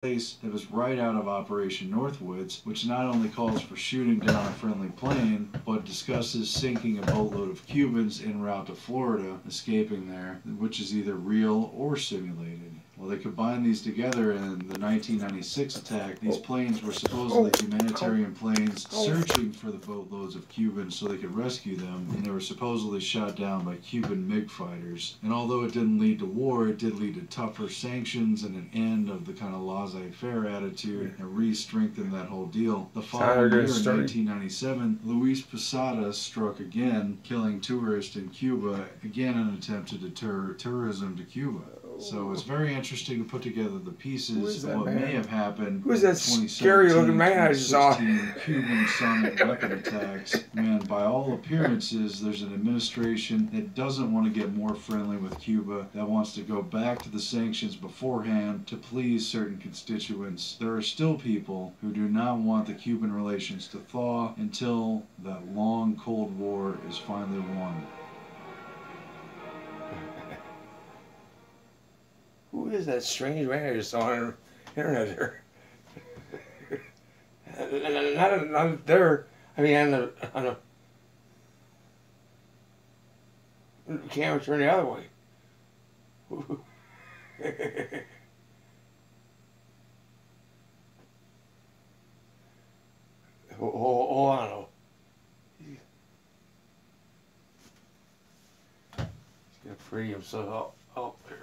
place that was right out of Operation Northwoods, which not only calls for shooting down a friendly plane, but discusses sinking a boatload of Cubans en route to Florida, escaping there, which is either real or simulated. Well, they combined these together in the 1996 attack. These planes were supposedly humanitarian planes searching for the boatloads of Cubans so they could rescue them, and they were supposedly shot down by Cuban MiG fighters. And although it didn't lead to war, it did lead to tougher sanctions and an end of the kind of laissez-faire attitude and re-strengthened that whole deal. The following year, in 1997, Luis Posada struck again, killing tourists in Cuba, again in an attempt to deter tourism to Cuba. So it's very interesting to put together the pieces of what may have happened. Who's that scary looking man I saw? Cuban sonic weapon attacks. Man, by all appearances, there's an administration that doesn't want to get more friendly with Cuba, that wants to go back to the sanctions beforehand to please certain constituents. There are still people who do not want the Cuban relations to thaw until that long Cold War is finally won. Who is that strange man I just saw on the internet there? Not there. I mean, on the camera turned the other way. Hold on. He's gonna free himself up there.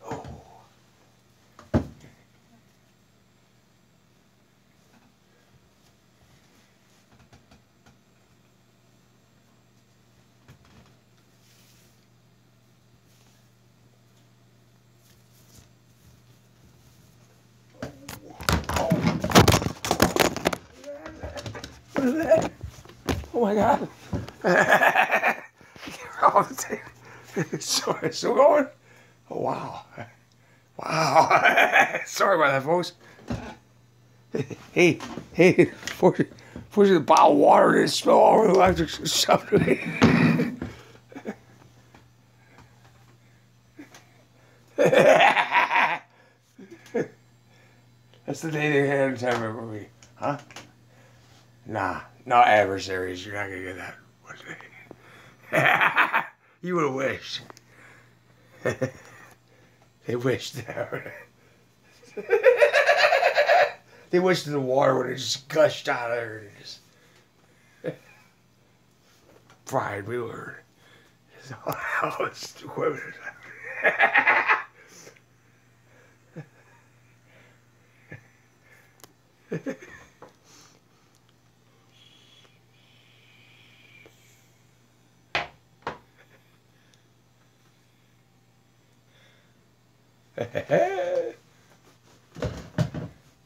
Oh. What is that? Oh my God. Sorry, still going? Oh, wow. Wow. Sorry about that, folks. Hey, fortunately the bottle of water didn't spill all over the electric stuff to me. That's the day they had in time for me. Huh? Nah, not adversaries. You're not going to get that one day. You would have wished. They wished that. They wished the water would have just gushed out of there and just Brian Mueller. Oh, stupid.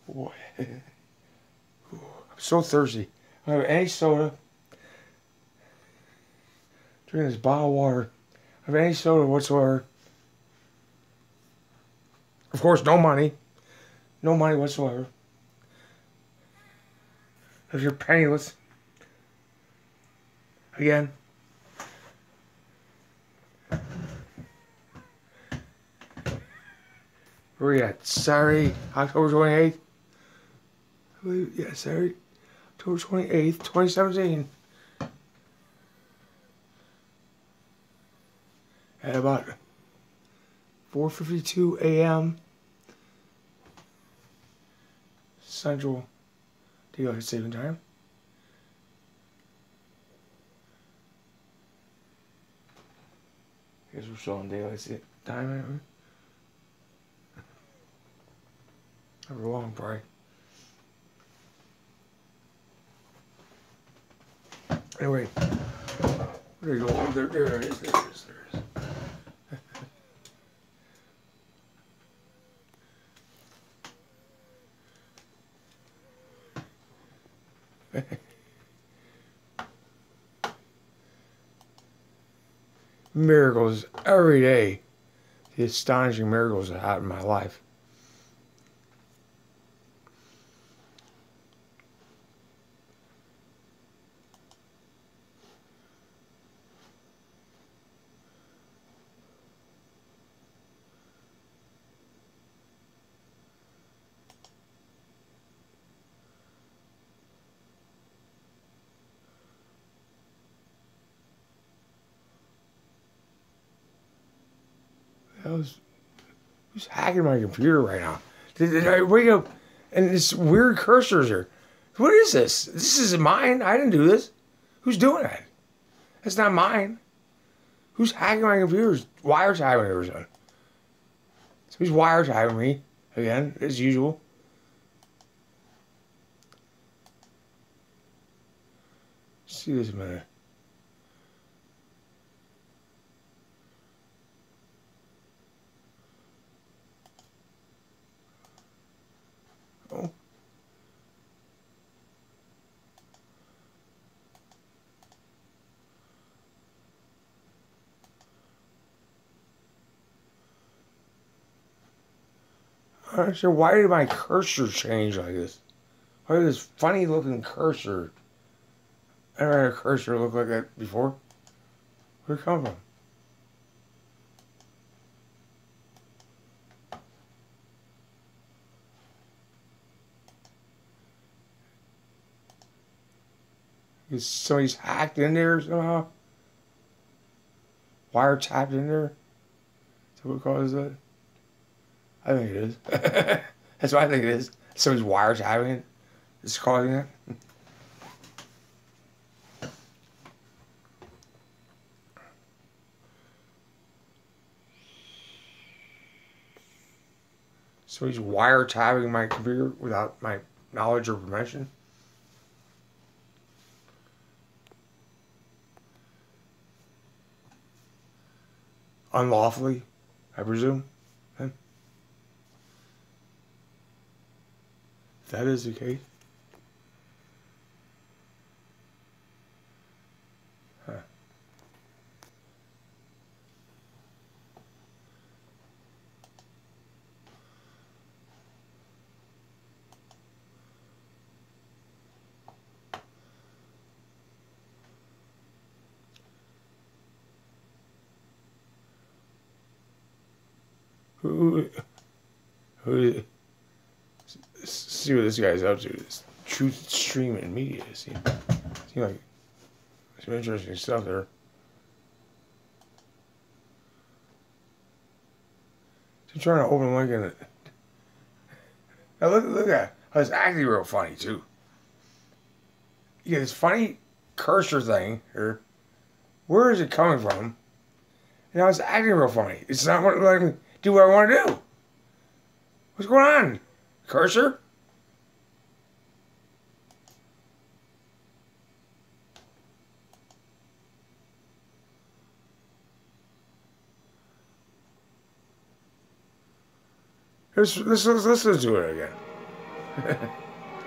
Boy. I'm so thirsty. I don't have any soda. Drinking this bottle of water. I don't have any soda whatsoever. Of course, no money. No money whatsoever. If you're penniless. Again. Where are we at? Saturday, October 28th? Yeah, Saturday, October 28th, 2017. At about 4:52 a.m. Central Daylight Saving Time. I guess we're still on Daylight Saving Time, aren't we? Never long, probably. Anyway, where do you go? There it is. Miracles every day. The astonishing miracles that happen in my life. Who's hacking my computer right now? Did I wake up and this weird cursors are. What is this? This isn't mine. I didn't do this. Who's doing that? That's not mine. Who's hacking my computer? Wiretapping everything. So who's wiretapping me again, as usual? Let's see this a minute. Oh. I'm not sure why did my cursor change like this? Why did this funny looking cursor? I never had a cursor look like that before. Where'd it come from? Is somebody's hacked in there somehow? Wiretapped in there? Is that what causes that? I think it is. That's what I think it is. Somebody's wiretapping it. It's causing it. Somebody's wiretapping my computer without my knowledge or permission. Unlawfully, I presume. Then. If that is the case. Huh. Who see what this guy's up to. This truth streaming media. Seems like some interesting stuff there. I'm trying to open a link in it. Now look at it. Oh, it's actually real funny too. You get this funny cursor thing here. Where is it coming from? And now it's acting real funny. It's not what like me do what I want to do. What's going on? Cursor? Let's listen to it again.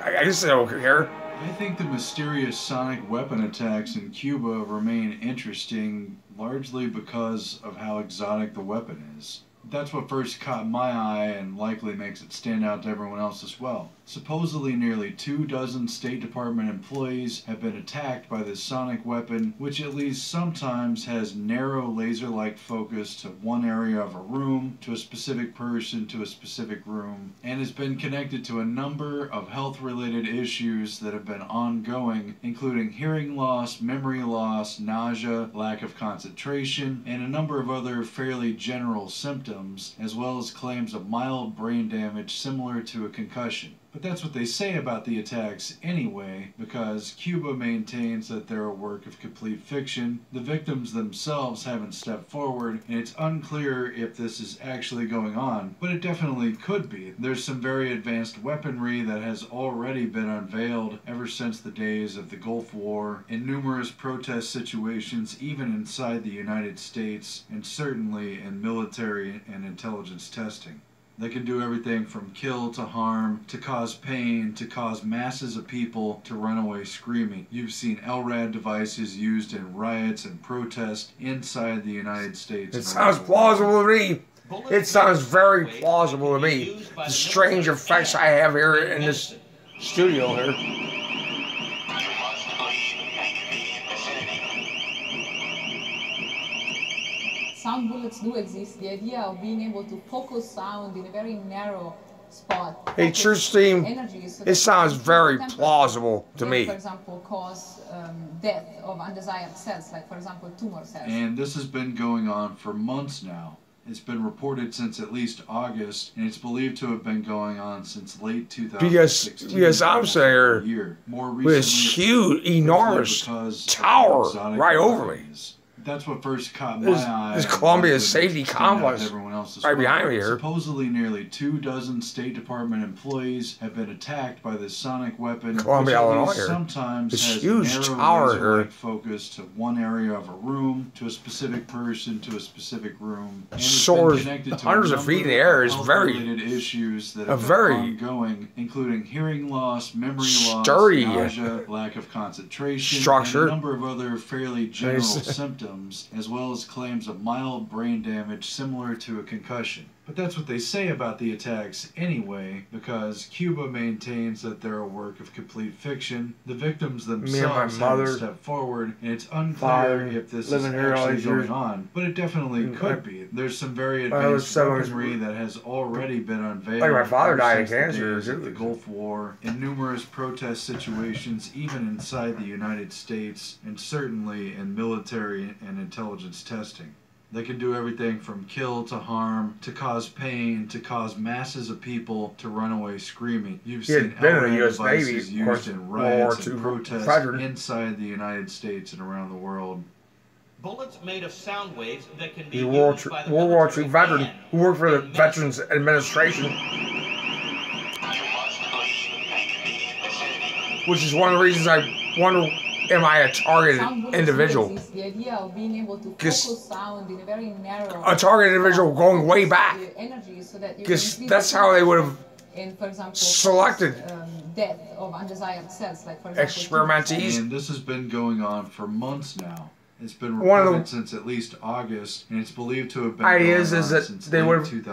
I just don't care. I think the mysterious sonic weapon attacks in Cuba remain interesting largely because of how exotic the weapon is. That's what first caught my eye and likely makes it stand out to everyone else as well. Supposedly nearly 24 State Department employees have been attacked by this sonic weapon, which at least sometimes has narrow laser-like focus to one area of a room, to a specific person, to a specific room, and has been connected to a number of health-related issues that have been ongoing, including hearing loss, memory loss, nausea, lack of concentration, and a number of other fairly general symptoms, as well as claims of mild brain damage similar to a concussion. But that's what they say about the attacks anyway, because Cuba maintains that they're a work of complete fiction. The victims themselves haven't stepped forward, and it's unclear if this is actually going on, but it definitely could be. There's some very advanced weaponry that has already been unveiled ever since the days of the Gulf War, in numerous protest situations even inside the United States, and certainly in military and intelligence testing. They can do everything from kill to harm, to cause pain, to cause masses of people to run away screaming. You've seen LRAD devices used in riots and protests inside the United States. It sounds plausible to me. It sounds very plausible to me. The strange effects I have here in this studio here. Sound bullets do exist. The idea of being able to focus sound in a very narrow spot. Hey, True Steam, it sounds very plausible to me. For example, cause death of undesired cells, like for example tumor cells. And this has been going on for months now. It's been reported since at least August, and it's believed to have been going on since late 2016. Because I'm saying year. More with this huge, enormous tower right over me. That's what first caught my eye. This Columbia safety complex right behind me here. Supposedly nearly 24 State Department employees have been attacked by this sonic weapon, Columbia, Illinois. Sometimes this has huge narrow tower laser-like focus to one area of a room, to a specific person, to a specific room. And soars hundreds of feet in the air. Is very issues that have been ongoing, including hearing loss, memory loss, nausea, lack of concentration, structure, and a number of other fairly general symptoms, as well as claims of mild brain damage similar to a concussion. But that's what they say about the attacks anyway, because Cuba maintains that they're a work of complete fiction. The victims themselves haven't stepped forward, and it's unclear if this is actually going on. But it definitely could be. There's some very advanced weaponry that has already been unveiled. Like my father died of cancer. The Gulf War, in numerous protest situations, even inside the United States, and certainly in military and intelligence testing. They can do everything from kill to harm, to cause pain, to cause masses of people to run away screaming. You've seen devices used in riots and protests inside the United States and around the world. Bullets made of sound waves that can be World War II veteran who worked for the Veterans Administration, which is one of the reasons I wonder, am I a targeted individual? The idea of being able to focus sound in a very narrow, a targeted individual going way back, because that's how they would have for example, selected death of undesired cells, like for example, experimentees. And this has been going on for months now. It's been reported since at least August, and it's believed to have been ideas is that they would have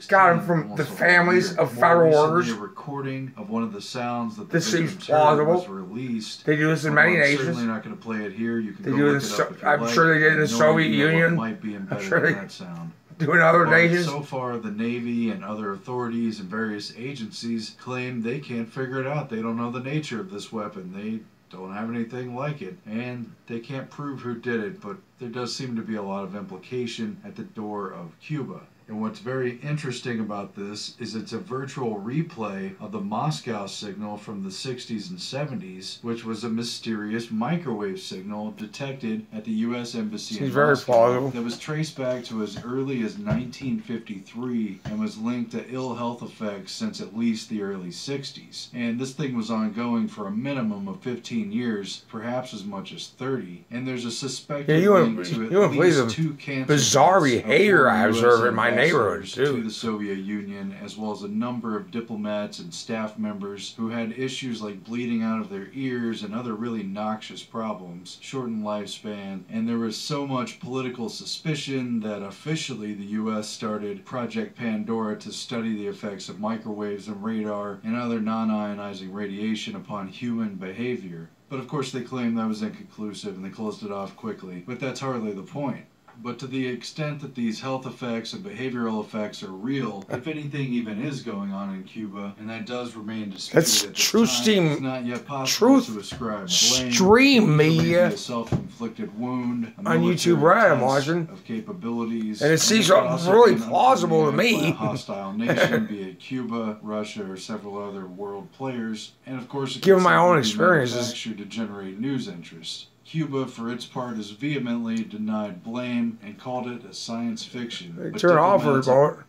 got them from the families of federal workers. A recording of one of the sounds that this seems plausible. Was released. They do this in many nations. I'm certainly not going to play it here. You can they go do look this. It up if you I'm like. sure they did in the Soviet Union. Might be embedded in that sound. Do in other nations. So far, the Navy and other authorities and various agencies claim they can't figure it out. They don't know the nature of this weapon. They don't have anything like it, and they can't prove who did it, but there does seem to be a lot of implication at the door of Cuba. And what's very interesting about this is it's a virtual replay of the Moscow signal from the 60s and 70s, which was a mysterious microwave signal detected at the U.S. Embassy in Moscow that was traced back to as early as 1953 and was linked to ill health effects since at least the early 60s. And this thing was ongoing for a minimum of 15 years, perhaps as much as 30. And there's a suspected link to at least 2 cancer bizarre behavior I observe in my neighborhood to the Soviet Union, as well as a number of diplomats and staff members who had issues like bleeding out of their ears and other really noxious problems, shortened lifespan, and there was so much political suspicion that officially the U.S. started Project Pandora to study the effects of microwaves and radar and other non-ionizing radiation upon human behavior. But of course they claimed that was inconclusive and they closed it off quickly. But that's hardly the point. But to the extent that these health effects and behavioral effects are real, if anything even is going on in Cuba, and that does remain disputed that's at true time, steam. it's not yet possible to ascribe blame. Stream media. A self-inflicted wound on YouTube, right? I'm watching. Of capabilities, and it seems really plausible to me. A hostile nation, be it Cuba, Russia, or several other world players, and of course, it given my own experiences, to generate news interest. Cuba, for its part, has vehemently denied blame and called it a science fiction. Turn off the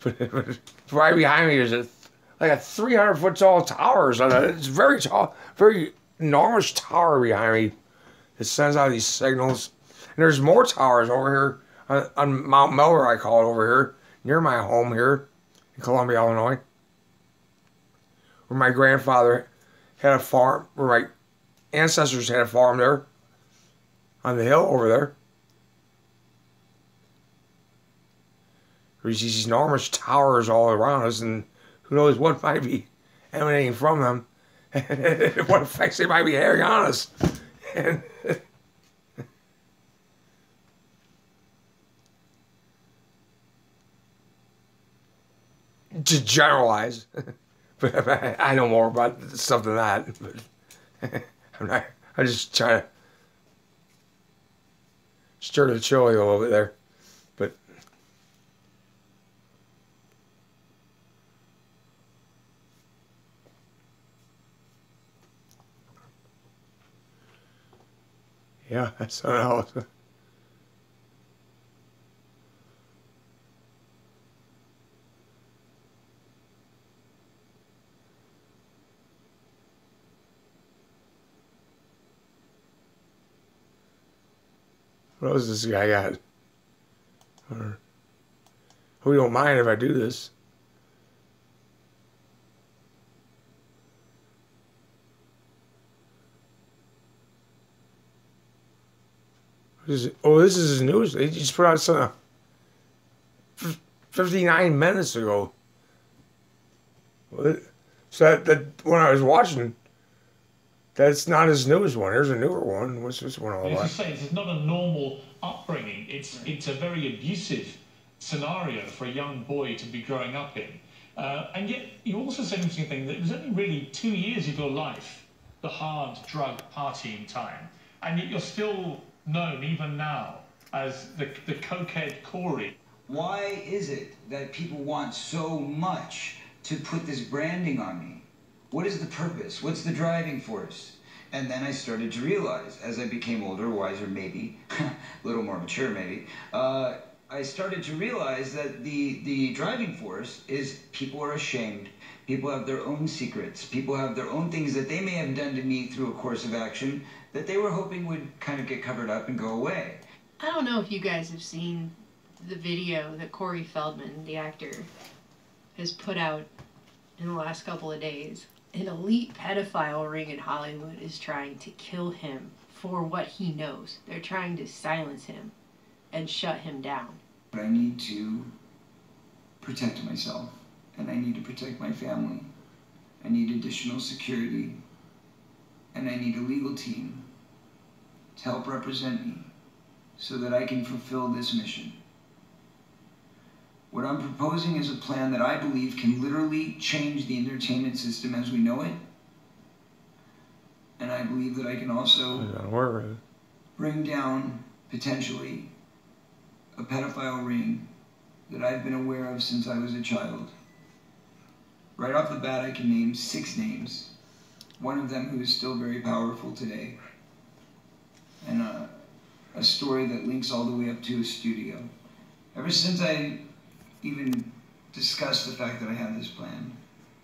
remote. Right behind me is like a 300-foot tall tower. It's very tall, very enormous tower behind me. It sends out these signals. And there's more towers over here on Mount Mueller, I call it over here, near my home here in Columbia, Illinois, where my grandfather had a farm, where my ancestors had a farm there on the hill over there. There's these enormous towers all around us, and who knows what might be emanating from them, and what effects they might be having on us. And to generalize, but I know more about stuff than that. But I'm just trying to stir the chili a little bit there. Yeah, that's something else. What else does this guy got? Or, we don't mind if I do this. Oh, this is his news. He just put out some 59 minutes ago. So that when I was watching, that's not his newest one. There's a newer one. What's this one all about? As you say, it's not a normal upbringing. It's a very abusive scenario for a young boy to be growing up in. And yet, you also said an interesting thing, that it was only really 2 years of your life, the hard drug partying time, and yet you're still known, even now, as the cokehead Corey. Why is it that people want so much to put this branding on me? What is the purpose? What's the driving force? And then I started to realize, as I became older, wiser maybe, a little more mature maybe, I started to realize that the driving force is people are ashamed. People have their own secrets. People have their own things that they may have done to me through a course of action that they were hoping would kind of get covered up and go away. I don't know if you guys have seen the video that Corey Feldman, the actor, has put out in the last couple of days. An elite pedophile ring in Hollywood is trying to kill him for what he knows. They're trying to silence him and shut him down. But I need to protect myself, and I need to protect my family. I need additional security, and I need a legal team to help represent me so that I can fulfill this mission. What I'm proposing is a plan that I believe can literally change the entertainment system as we know it. And I believe that I can also bring down, potentially, a pedophile ring that I've been aware of since I was a child. Right off the bat, I can name 6 names. One of them who is still very powerful today. And a story that links all the way up to a studio. Ever since I even discussed the fact that I have this plan,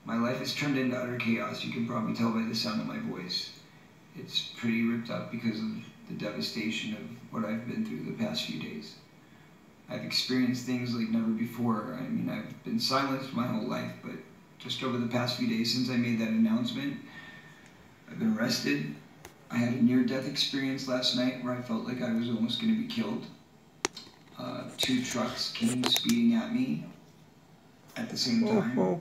my life has turned into utter chaos. You can probably tell by the sound of my voice. It's pretty ripped up because of the devastation of what I've been through the past few days. I've experienced things like never before. I mean, I've been silenced my whole life, but just over the past few days since I made that announcement, I've been arrested. I had a near-death experience last night where I felt like I was almost going to be killed. 2 trucks came speeding at me at the same time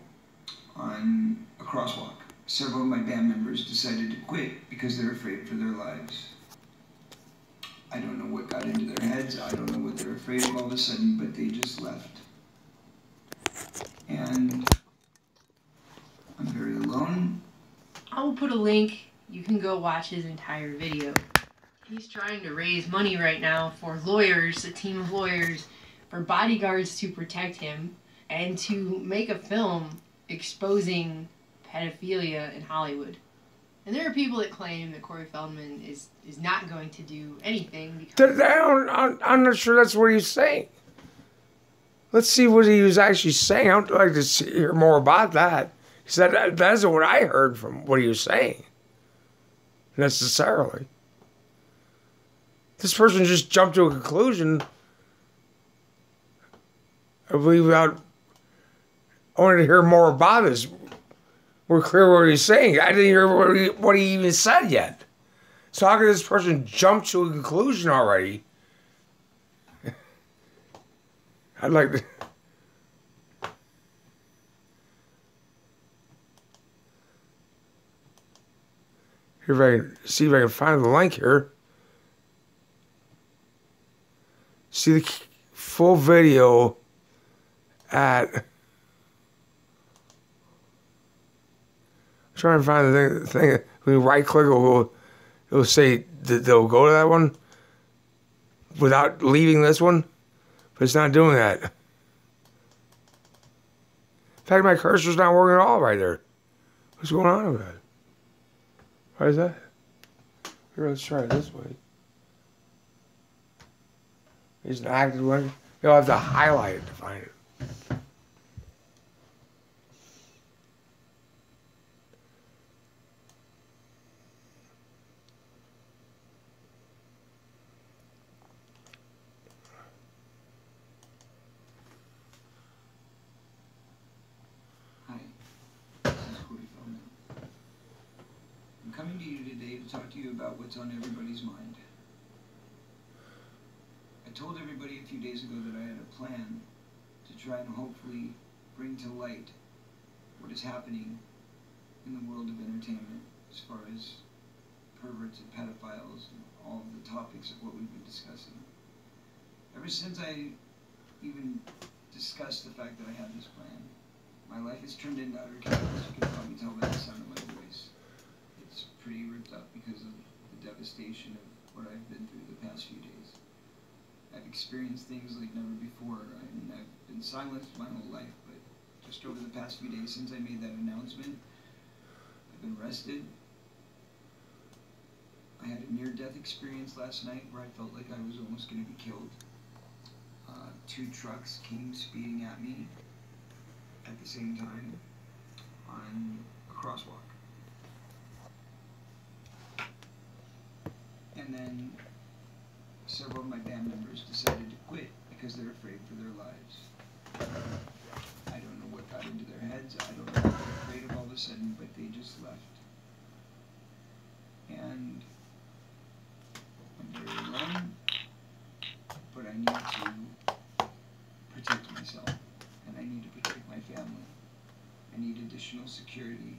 on a crosswalk. Several of my band members decided to quit because they're afraid for their lives. I don't know what got into their heads. I don't know what they're afraid of all of a sudden, but they just left. And I'm very alone. I will put a link. You can go watch his entire video. He's trying to raise money right now for lawyers, a team of lawyers, for bodyguards to protect him, and to make a film exposing pedophilia in Hollywood. And there are people that claim that Corey Feldman is not going to do anything because... I'm not sure that's what he's saying. Let's see what he was actually saying. I'd like to hear more about that. Because that's what I heard from what he was saying. Necessarily. This person just jumped to a conclusion. I believe I wanted to hear more about this. We're clear what he's saying. I didn't hear what he even said yet. So how could this person jump to a conclusion already? I'd like to... See if I can find the link here. See the full video at... I'm trying to find the thing. When you right click, it'll say they'll go to that one without leaving this one, but it's not doing that. In fact, my cursor's not working at all right there. What's going on with that? Why is that? Here, let's try it this way. He's an active one. You'll have to highlight it to find it. I'm coming to you today to talk to you about what's on everybody's mind. I told everybody a few days ago that I had a plan to try and hopefully bring to light what is happening in the world of entertainment as far as perverts and pedophiles and all of the topics of what we've been discussing. Ever since I even discussed the fact that I had this plan, my life has turned into utter chaos. You can probably tell by the sound of my voice. It's pretty ripped up because of the devastation of what I've been through the past few days. I've experienced things like never before. I mean, I've been silenced my whole life, but just over the past few days since I made that announcement, I've been arrested. I had a near-death experience last night where I felt like I was almost going to be killed. 2 trucks came speeding at me at the same time on a crosswalk. And then several of my band members decided to quit because they're afraid for their lives. I don't know what got into their heads. I don't know what they're afraid of all of a sudden, but they just left. And I'm very alone, but I need to protect myself, and I need to protect my family. I need additional security,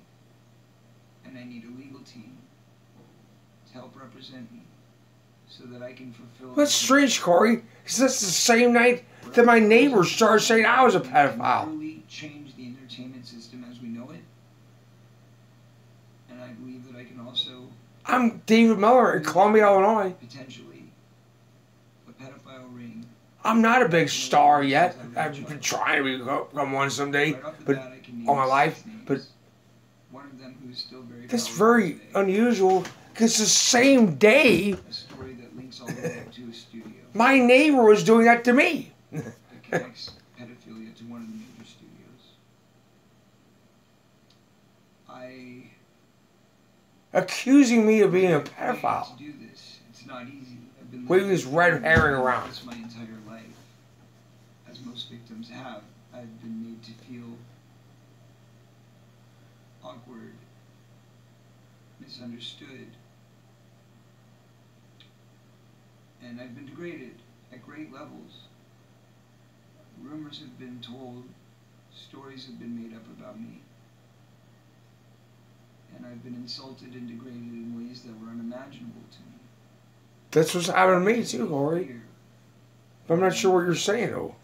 and I need a legal team to help represent me so that I can fulfill... That's strange, Corey. Because that's the same night that my neighbors started saying I was a pedophile. Truly change the entertainment system as we know it, and I believe that I can also... I'm David Mueller in Columbia, Illinois. Potentially a pedophile ring. I'm not a big star yet. I've been trying to become one someday, but all my life. But one of them who's still very that's very unusual because the same day, a story that links all the way up to a studio. My neighbor was doing that to me. That connects pedophilia to one of the major studios. Accusing me of being a pedophile. To do this, it's not easy. I've been waving this red herring around. This my entire life, as most victims have. I've been made to feel awkward, misunderstood, and I've been degraded at great levels. Rumors have been told, stories have been made up about me, and I've been insulted and degraded in ways that were unimaginable to me. That's what's happened to me too, Corey. But I'm not sure what you're saying, though.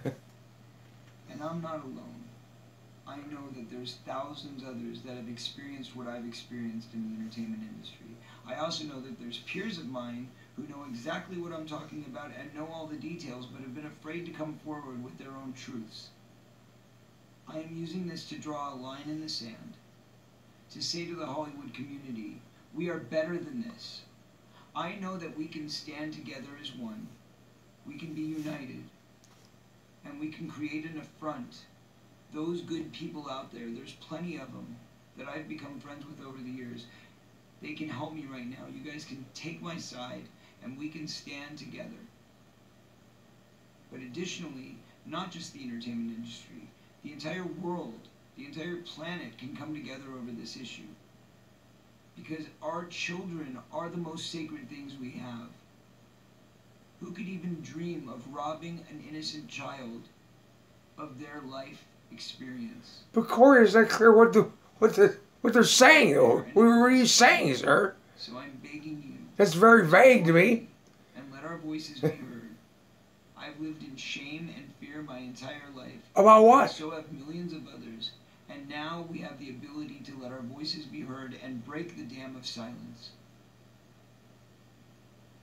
And I'm not alone. I know that there's thousands others that have experienced what I've experienced in the entertainment industry. I also know that there's peers of mine who know exactly what I'm talking about and know all the details, but have been afraid to come forward with their own truths. I am using this to draw a line in the sand, to say to the Hollywood community, we are better than this. I know that we can stand together as one. We can be united. And we can create an affront. Those good people out there, there's plenty of them that I've become friends with over the years. They can help me right now. You guys can take my side and we can stand together. But additionally, not just the entertainment industry, the entire world, the entire planet can come together over this issue. Because our children are the most sacred things we have. Who could even dream of robbing an innocent child of their life experience? But Corey, is that clear what they're saying, though? What are you saying, sir? So I'm begging you. That's very vague to me. And let our voices be heard. I've lived in shame and fear my entire life. About what? So have millions of others. And now we have the ability to let our voices be heard and break the dam of silence.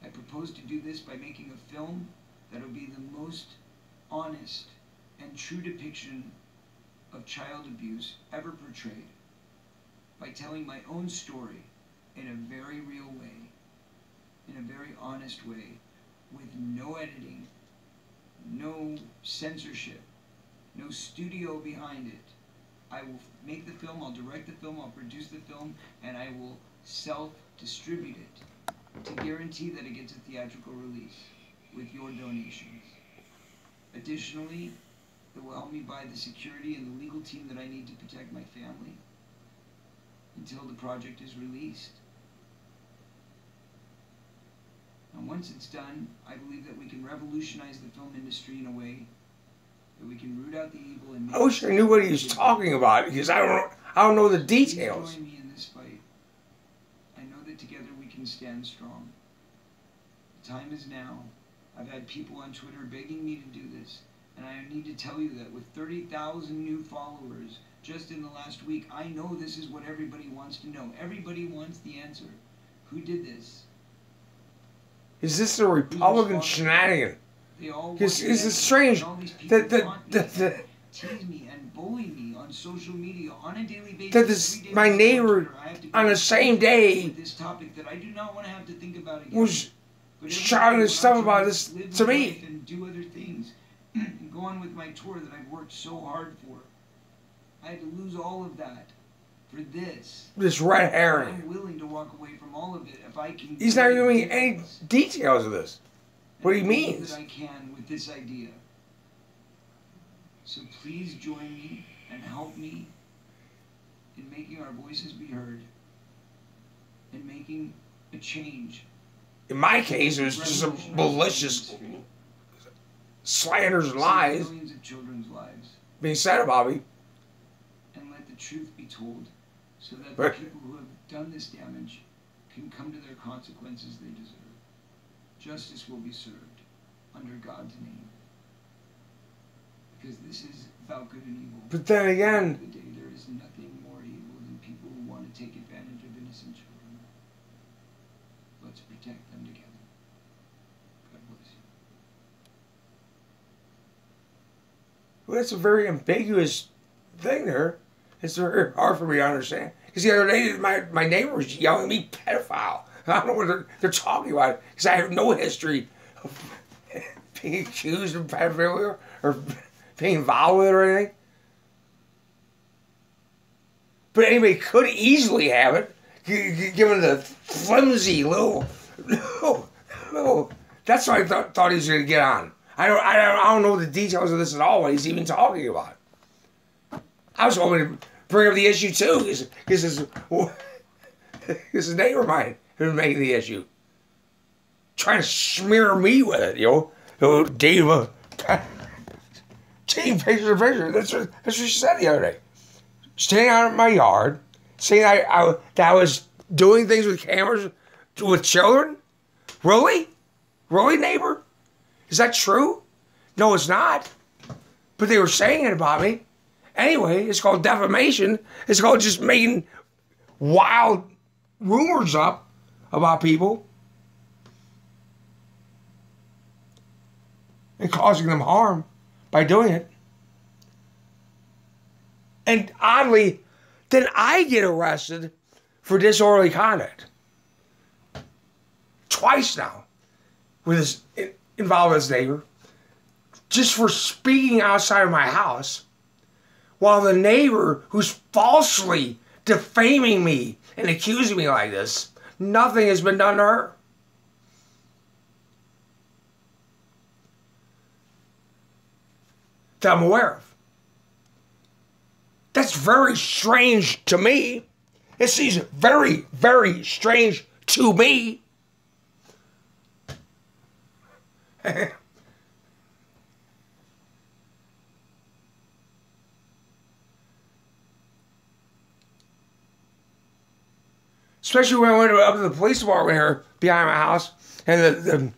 I propose to do this by making a film that will be the most honest and true depiction of child abuse ever portrayed. By telling my own story in a very real way, in a very honest way, with no editing, no censorship, no studio behind it. I will make the film, I'll direct the film, I'll produce the film, and I will self-distribute it to guarantee that it gets a theatrical release with your donations. Additionally, it will help me buy the security and the legal team that I need to protect my family until the project is released. And once it's done, I believe that we can revolutionize the film industry in a way that we can root out the evil and make I wish I knew what he was talking about, because I don't know the details. Join me in this fight. I know that together we can stand strong. The time is now. I've had people on Twitter begging me to do this, and I need to tell you that with 30,000 new followers just in the last week, I know this is what everybody wants to know. Everybody wants the answer. Who did this? Is this a Republican shenanigan? Because it's strange that tease me and bully me on social media on a daily basis. That my neighbor on the same day this topic that I do not want to have to think about again. Was shouting this stuff about this to me. And do other things and go on with my tour that I've worked so hard for. I had to lose all of that for this. This red herring. I'm willing to walk away from all of it if I can. He's not giving me any details of this. What he means. That I can with this idea. So please join me and help me in making our voices be heard, in making a change. In my case, it was just some malicious slanders and lies Millions of children's lives. Being said about me. And let the truth be told, so that the people who have done this damage can come to their consequences they deserve. Justice will be served under God's name. Because this is about good and evil. But then again, At the end of the day, there is nothing more evil than people who want to take advantage of innocent children. Let's protect them together. God bless you. Well, that's a very ambiguous thing there. It's very hard for me to understand. Because the other day, my neighbor was yelling at me, pedophile. I don't know what they're talking about. Because I have no history of being accused of pedophilia or being involved with it or anything. But anybody could easily have it, given the flimsy little. That's what I thought he was going to get on. I don't know the details of this at all. What he's even talking about. I was hoping to bring up the issue too, because his neighbor of mine who's making the issue, trying to smear me with it, Dave. Taking picture. That's what she said the other day. Standing out in my yard, saying that I was doing things with cameras with children. Really, neighbor? Is that true? No, it's not. But they were saying it about me. Anyway, it's called defamation. It's called just making wild rumors up about people and causing them harm by doing it. And oddly, then I get arrested for disorderly conduct. Twice now, with this involved with this neighbor, just for speaking outside of my house, while the neighbor who's falsely defaming me and accusing me like this, nothing has been done to her. That I'm aware of. That's very strange to me. It seems very, very strange to me. Especially when I went up to the police department here behind my house, and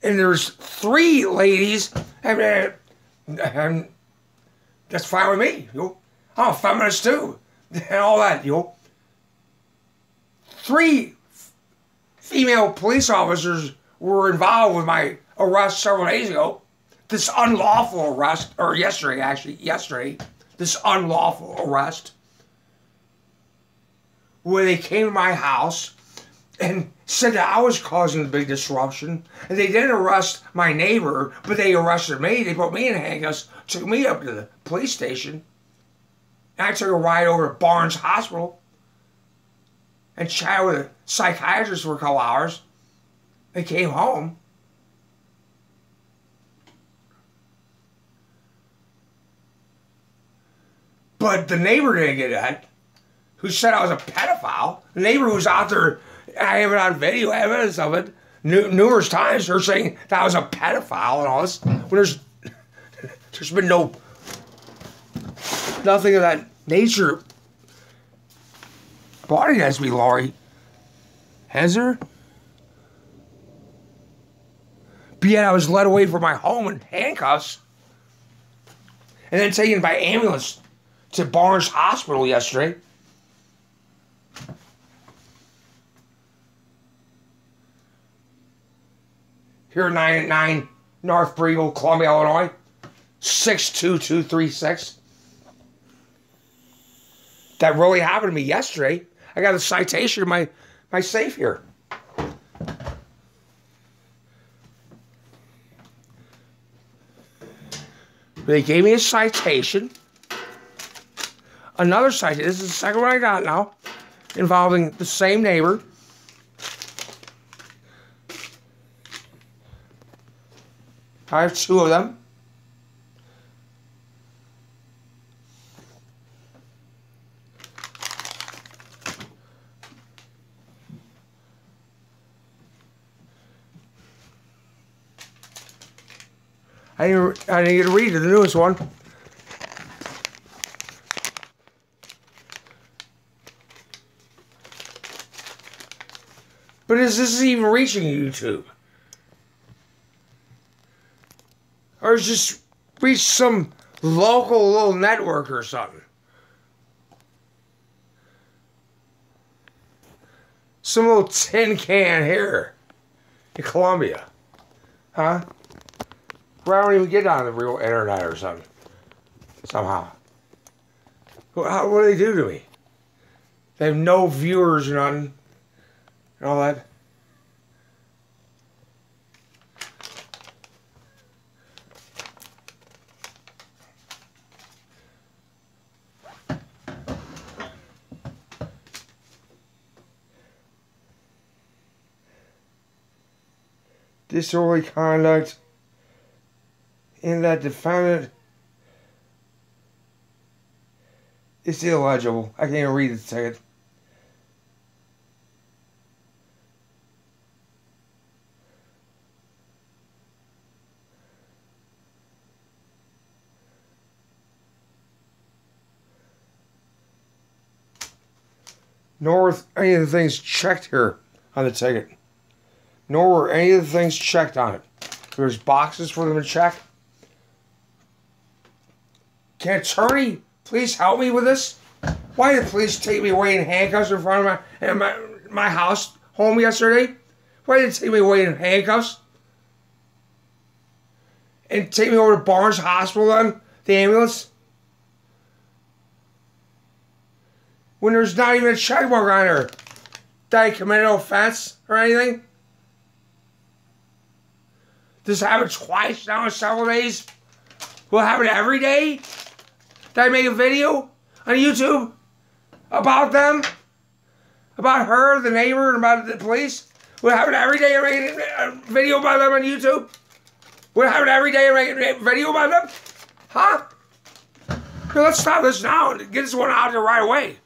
there's 3 ladies, and that's fine with me. I'm a feminist too, and all that. 3 female police officers were involved with my arrest several days ago. This unlawful arrest, or yesterday, this unlawful arrest, where they came to my house and said that I was causing the big disruption, and they didn't arrest my neighbor, but they arrested me. They put me in handcuffs, took me up to the police station, and I took a ride over to Barnes Hospital and chatted with a psychiatrist for a couple hours and came home. But the neighbor didn't get that, who said I was a pedophile. The neighbor who's out there, I have it on video, evidence of it, numerous times, her saying that I was a pedophile and all this. When there's been nothing of that nature brought against me, Laurie. Has there? But yet I was led away from my home in handcuffs and then taken by ambulance to Barnes Hospital yesterday. Here at 989 North Briegel, Columbia, Illinois, 62236. That really happened to me yesterday. I got a citation in my safe here. They gave me a citation. Another citation. This is the second one I got now, involving the same neighbor. I have two of them. I didn't get to read the newest one. But is this even reaching YouTube? Or is just reach some local little network or something? Some little tin can here in Columbia. Huh? Where I don't even get on the real internet or something. Somehow. What do they do to me? They have no viewers or nothing. And all that. Disorderly conduct in that defendant is illegible. I can't even read the ticket. Nor were any of the things checked here on the ticket. Nor were any of the things checked on it. There's boxes for them to check. Can an attorney please help me with this? Why did the police take me away in handcuffs in front of my house home yesterday? Why did they take me away in handcuffs? And take me over to Barnes Hospital then? The ambulance? When there's not even a checkmark on her that I committed an offense or anything? Does it happen twice now in several days? Will it happen every day? Did I make a video on YouTube about them? About her, the neighbor, and about the police? Will it happen every day I make a video about them on YouTube? Will it happen every day I make a video about them? Huh? Here, let's stop this now and get this one out there right away.